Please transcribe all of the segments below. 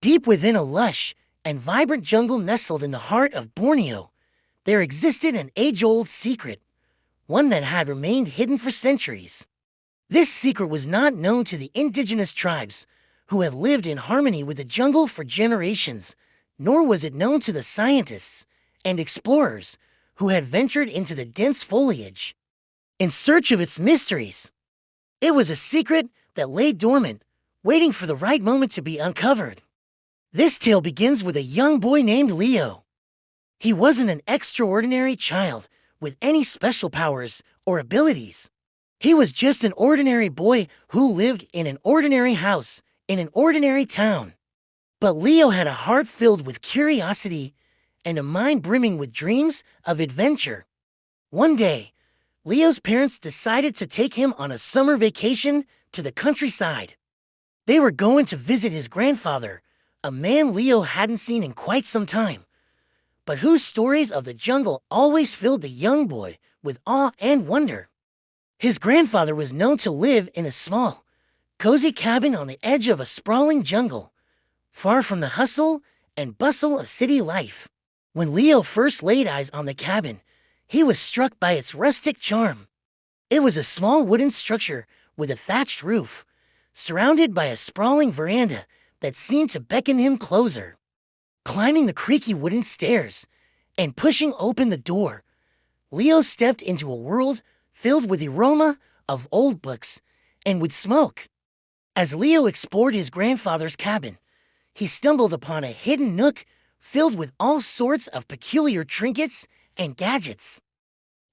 Deep within a lush and vibrant jungle nestled in the heart of Borneo, there existed an age-old secret, one that had remained hidden for centuries. This secret was not known to the indigenous tribes, who had lived in harmony with the jungle for generations, nor was it known to the scientists and explorers who had ventured into the dense foliage in search of its mysteries. It was a secret that lay dormant, waiting for the right moment to be uncovered. This tale begins with a young boy named Leo. He wasn't an extraordinary child with any special powers or abilities. He was just an ordinary boy who lived in an ordinary house in an ordinary town. But Leo had a heart filled with curiosity and a mind brimming with dreams of adventure. One day, Leo's parents decided to take him on a summer vacation to the countryside. They were going to visit his grandfather, a man Leo hadn't seen in quite some time, but whose stories of the jungle always filled the young boy with awe and wonder. His grandfather was known to live in a small, cozy cabin on the edge of a sprawling jungle, far from the hustle and bustle of city life. When Leo first laid eyes on the cabin, he was struck by its rustic charm. It was a small wooden structure with a thatched roof, surrounded by a sprawling veranda that seemed to beckon him closer. Climbing the creaky wooden stairs and pushing open the door, Leo stepped into a world filled with the aroma of old books and with smoke. As Leo explored his grandfather's cabin, he stumbled upon a hidden nook filled with all sorts of peculiar trinkets and gadgets.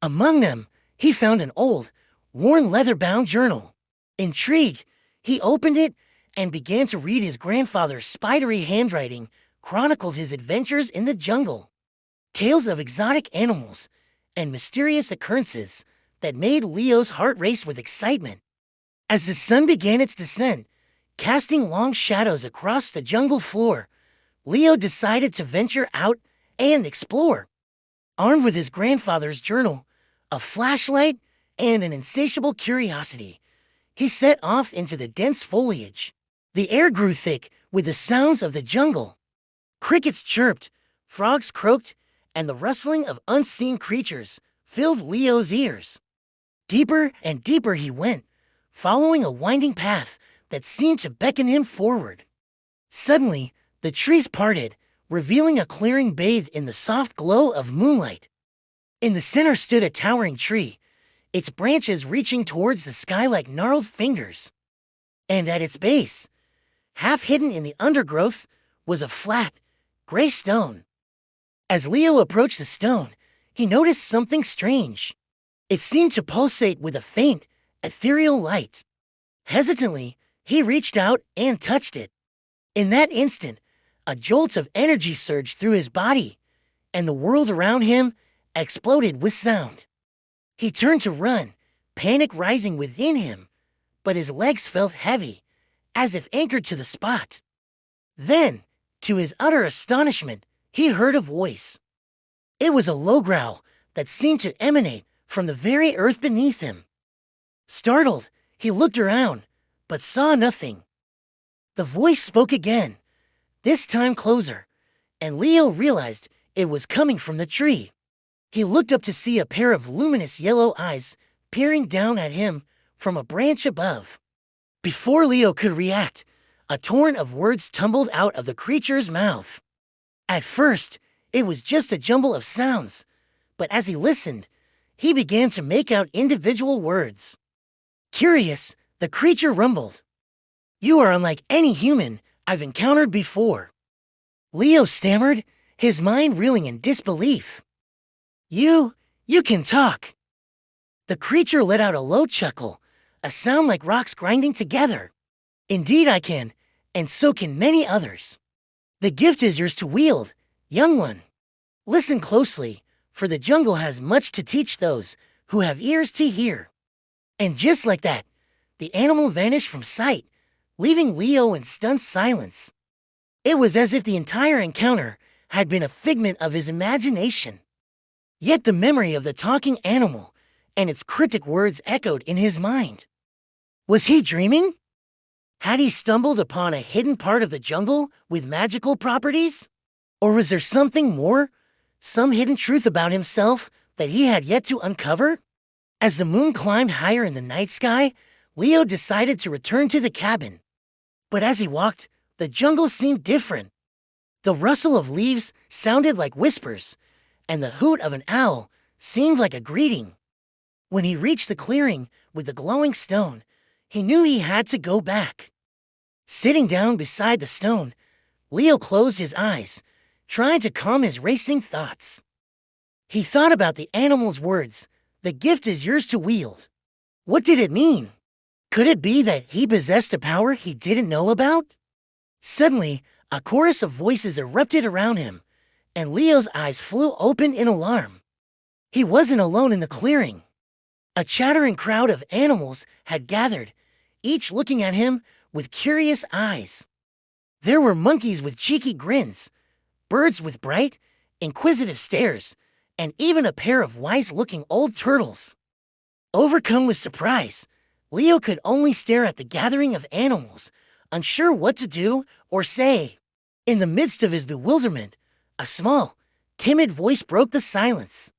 Among them, he found an old, worn leather-bound journal. Intrigued, he opened it and began to read. His grandfather's spidery handwriting chronicled his adventures in the jungle, tales of exotic animals and mysterious occurrences that made Leo's heart race with excitement. As the sun began its descent, casting long shadows across the jungle floor, Leo decided to venture out and explore. Armed with his grandfather's journal, a flashlight, and an insatiable curiosity, he set off into the dense foliage. The air grew thick with the sounds of the jungle. Crickets chirped, frogs croaked, and the rustling of unseen creatures filled Leo's ears. Deeper and deeper he went, following a winding path that seemed to beckon him forward. Suddenly, the trees parted, revealing a clearing bathed in the soft glow of moonlight. In the center stood a towering tree, its branches reaching towards the sky like gnarled fingers. And at its base, half hidden in the undergrowth, was a flat, gray stone. As Leo approached the stone, he noticed something strange. It seemed to pulsate with a faint, ethereal light. Hesitantly, he reached out and touched it. In that instant, a jolt of energy surged through his body, and the world around him exploded with sound. He turned to run, panic rising within him, but his legs felt heavy, as if anchored to the spot. Then, to his utter astonishment, he heard a voice. It was a low growl that seemed to emanate from the very earth beneath him. Startled, he looked around, but saw nothing. The voice spoke again, this time closer, and Leo realized it was coming from the tree. He looked up to see a pair of luminous yellow eyes peering down at him from a branch above. Before Leo could react, a torrent of words tumbled out of the creature's mouth. At first, it was just a jumble of sounds, but as he listened, he began to make out individual words. Curious, the creature rumbled. "You are unlike any human I've encountered before." Leo stammered, his mind reeling in disbelief. You can talk." The creature let out a low chuckle, a sound like rocks grinding together. "Indeed I can, and so can many others. The gift is yours to wield, young one. Listen closely, for the jungle has much to teach those who have ears to hear." And just like that, the animal vanished from sight, leaving Leo in stunned silence. It was as if the entire encounter had been a figment of his imagination. Yet the memory of the talking animal and its cryptic words echoed in his mind. Was he dreaming? Had he stumbled upon a hidden part of the jungle with magical properties? Or was there something more? Some hidden truth about himself that he had yet to uncover? As the moon climbed higher in the night sky, Leo decided to return to the cabin. But as he walked, the jungle seemed different. The rustle of leaves sounded like whispers, and the hoot of an owl seemed like a greeting. When he reached the clearing with the glowing stone, he knew he had to go back. Sitting down beside the stone, Leo closed his eyes, trying to calm his racing thoughts. He thought about the animal's words, "The gift is yours to wield." What did it mean? Could it be that he possessed a power he didn't know about? Suddenly, a chorus of voices erupted around him, and Leo's eyes flew open in alarm. He wasn't alone in the clearing. A chattering crowd of animals had gathered, each looking at him with curious eyes. There were monkeys with cheeky grins, birds with bright, inquisitive stares, and even a pair of wise-looking old turtles. Overcome with surprise, Leo could only stare at the gathering of animals, unsure what to do or say. In the midst of his bewilderment, a small, timid voice broke the silence.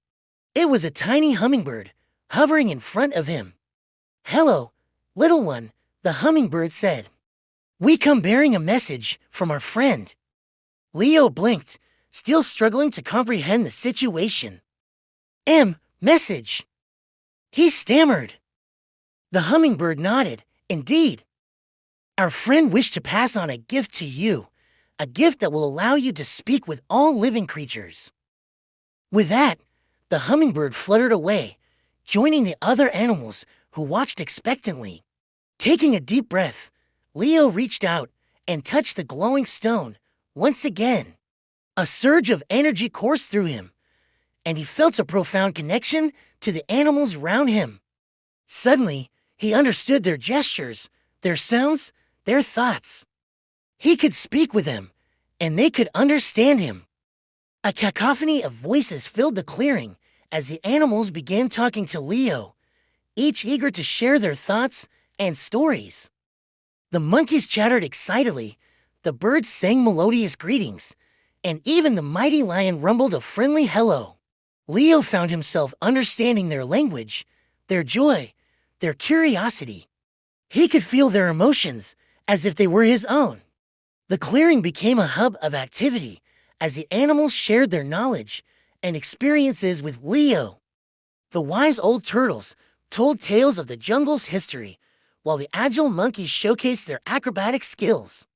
It was a tiny hummingbird, hovering in front of him. "Hello, little one," the hummingbird said. "We come bearing a message from our friend." Leo blinked, still struggling to comprehend the situation. Message?" he stammered. The hummingbird nodded. "Indeed. Our friend wished to pass on a gift to you, a gift that will allow you to speak with all living creatures." With that, the hummingbird fluttered away, joining the other animals who watched expectantly. Taking a deep breath, Leo reached out and touched the glowing stone once again. A surge of energy coursed through him, and he felt a profound connection to the animals around him. Suddenly, he understood their gestures, their sounds, their thoughts. He could speak with them, and they could understand him. A cacophony of voices filled the clearing as the animals began talking to Leo, each eager to share their thoughts and stories. The monkeys chattered excitedly, the birds sang melodious greetings, and even the mighty lion rumbled a friendly hello. Leo found himself understanding their language, their joy, their curiosity. He could feel their emotions as if they were his own. The clearing became a hub of activity as the animals shared their knowledge and experiences with Leo. The wise old turtles told tales of the jungle's history, while the agile monkeys showcased their acrobatic skills.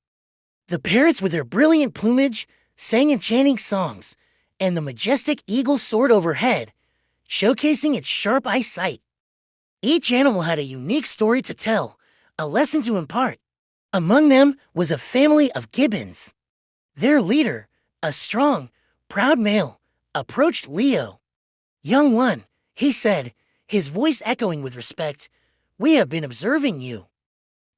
The parrots with their brilliant plumage sang enchanting songs, and the majestic eagle soared overhead, showcasing its sharp eyesight. Each animal had a unique story to tell, a lesson to impart. Among them was a family of gibbons. Their leader, a strong, proud male, approached Leo. "Young one," he said, his voice echoing with respect, "we have been observing you.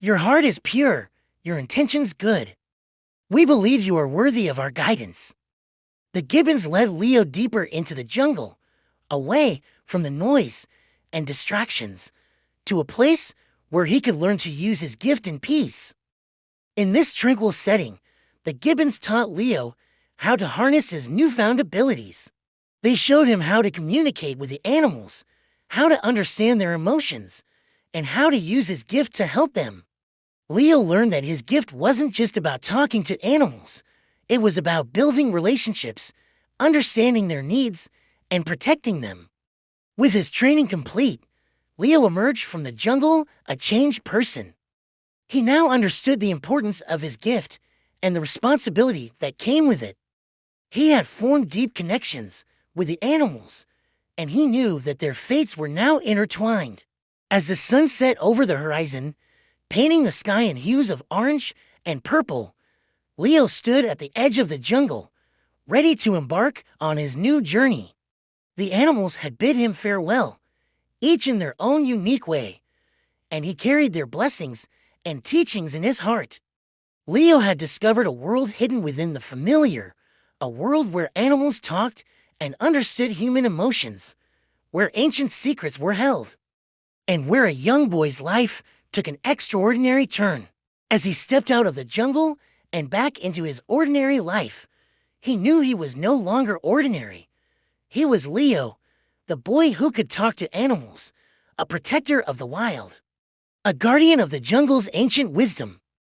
Your heart is pure, your intentions good. We believe you are worthy of our guidance." The gibbons led Leo deeper into the jungle, away from the noise and distractions, to a place where he could learn to use his gift in peace. In this tranquil setting, the gibbons taught Leo how to harness his newfound abilities. They showed him how to communicate with the animals, how to understand their emotions, and how to use his gift to help them. Leo learned that his gift wasn't just about talking to animals. It was about building relationships, understanding their needs, and protecting them. With his training complete, Leo emerged from the jungle a changed person. He now understood the importance of his gift and the responsibility that came with it. He had formed deep connections with the animals, and he knew that their fates were now intertwined. As the sun set over the horizon, painting the sky in hues of orange and purple, Leo stood at the edge of the jungle, ready to embark on his new journey. The animals had bid him farewell, each in their own unique way, and he carried their blessings and teachings in his heart. Leo had discovered a world hidden within the familiar, a world where animals talked and understood human emotions, where ancient secrets were held, and where a young boy's life took an extraordinary turn. As he stepped out of the jungle and back into his ordinary life, he knew he was no longer ordinary. He was Leo, the boy who could talk to animals, a protector of the wild, a guardian of the jungle's ancient wisdom.